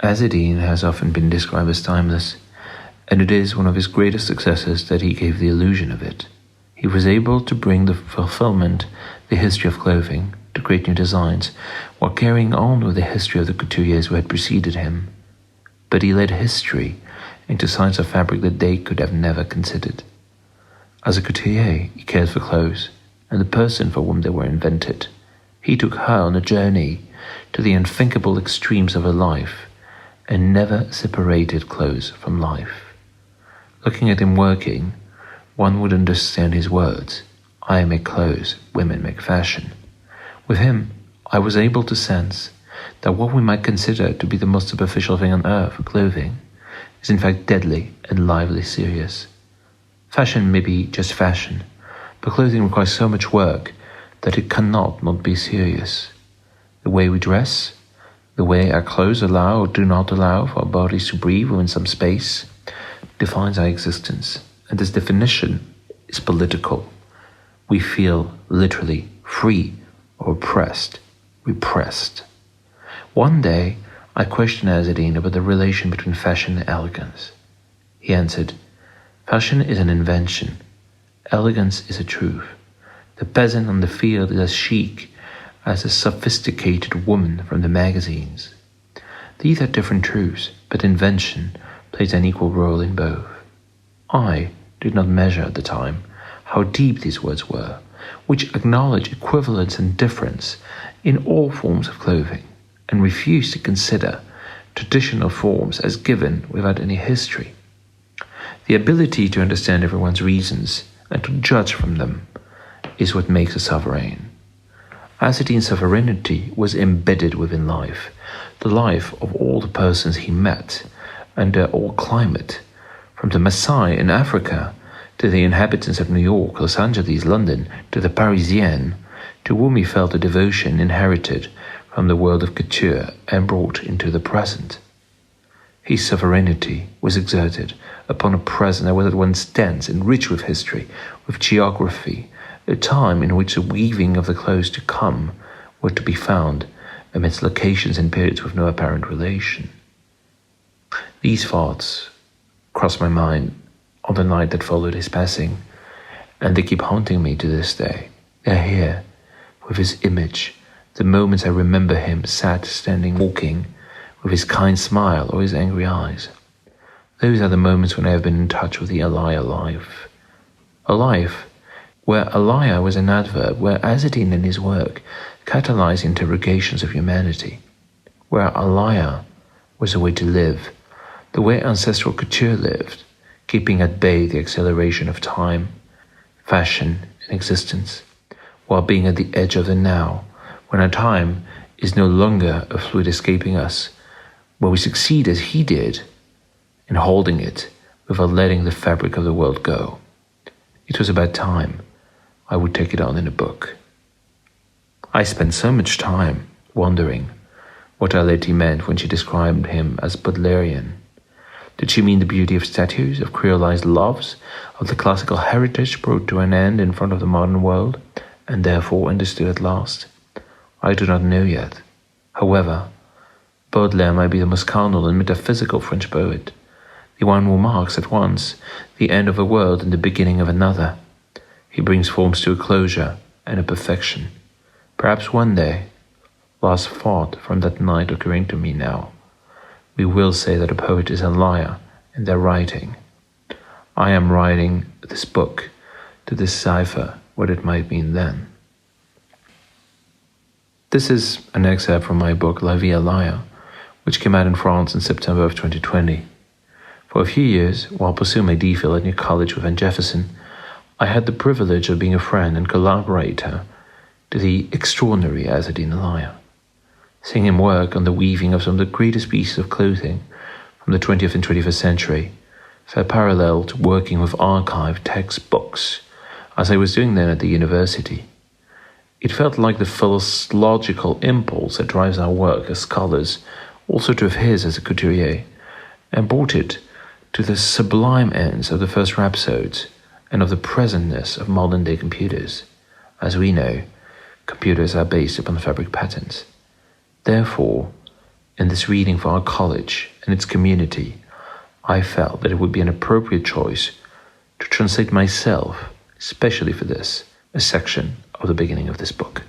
Azzedine has often been described as timeless, and it is one of his greatest successes that he gave the illusion of it. He was able to bring the fulfillment, the history of clothing, to create new designs, while carrying on with the history of the couturiers who had preceded him. But he led history into science of fabric that they could have never considered. As a couturier, he cared for clothes, and the person for whom they were invented. He took her on a journey to the unthinkable extremes of her life, and never separated clothes from life. Looking at him working, one would understand his words. I make clothes, women make fashion. With him, I was able to sense that what we might consider to be the most superficial thing on earth, clothing, is in fact deadly and lively serious. Fashion may be just fashion, but clothing requires so much work that it cannot not be serious. The way we dress, the way our clothes allow or do not allow for our bodies to breathe within some space, defines our existence, and this definition is political. We feel literally free or oppressed, repressed. One day, I questioned Azzedine about the relation between fashion and elegance. He answered, fashion is an invention, elegance is a truth. The peasant on the field is as chic as a sophisticated woman from the magazines. These are different truths, but invention plays an equal role in both. I did not measure at the time how deep these words were, which acknowledge equivalence and difference in all forms of clothing, and refuse to consider traditional forms as given without any history. The ability to understand everyone's reasons and to judge from them is what makes a sovereign. Azzedine's sovereignty was embedded within life, the life of all the persons he met, under all climate, from the Maasai in Africa to the inhabitants of New York, Los Angeles, London, to the Parisienne, to whom he felt a devotion inherited from the world of couture and brought into the present. His sovereignty was exerted upon a present that was at once dense and rich with history, with geography, a time in which the weaving of the clothes to come were to be found amidst locations and periods with no apparent relation. These thoughts crossed my mind on the night that followed his passing, and they keep haunting me to this day. They're here, with his image, the moments I remember him sat, standing, walking, with his kind smile or his angry eyes. Those are the moments when I have been in touch with the Alaïa life. A life where Alaïa was an adverb, where Azzedine in his work catalyzed interrogations of humanity, where Alaïa was a way to live, the way ancestral couture lived, keeping at bay the acceleration of time, fashion, and existence, while being at the edge of the now, when our time is no longer a fluid escaping us, where we succeed as he did in holding it without letting the fabric of the world go. It was about time I would take it on in a book. I spent so much time wondering what our lady meant when she described him as Baudelarian. Did she mean the beauty of statues, of creolized loves, of the classical heritage brought to an end in front of the modern world, and therefore understood at last? I do not know yet. However, Baudelaire might be the most carnal and metaphysical French poet, the one who marks at once the end of a world and the beginning of another. He brings forms to a closure and a perfection. Perhaps one day, last thought from that night occurring to me now, we will say that a poet is a liar in their writing. I am writing this book to decipher what it might mean then. This is an excerpt from my book Vie Alaïa, which came out in France in September of 2020. For a few years, while pursuing my DPhil at New College with Anne Jefferson, I had the privilege of being a friend and collaborator to the extraordinary Azzedine Alaïa. Seeing him work on the weaving of some of the greatest pieces of clothing from the 20th and 21st century felt parallel to working with archived textbooks, as I was doing then at the university. It felt like the philological impulse that drives our work as scholars also drove his as a couturier, and brought it to the sublime ends of the first rhapsodes and of the presentness of modern-day computers. As we know, computers are based upon fabric patterns. Therefore, in this reading for our college and its community, I felt that it would be an appropriate choice to translate myself, especially for this, a section of the beginning of this book.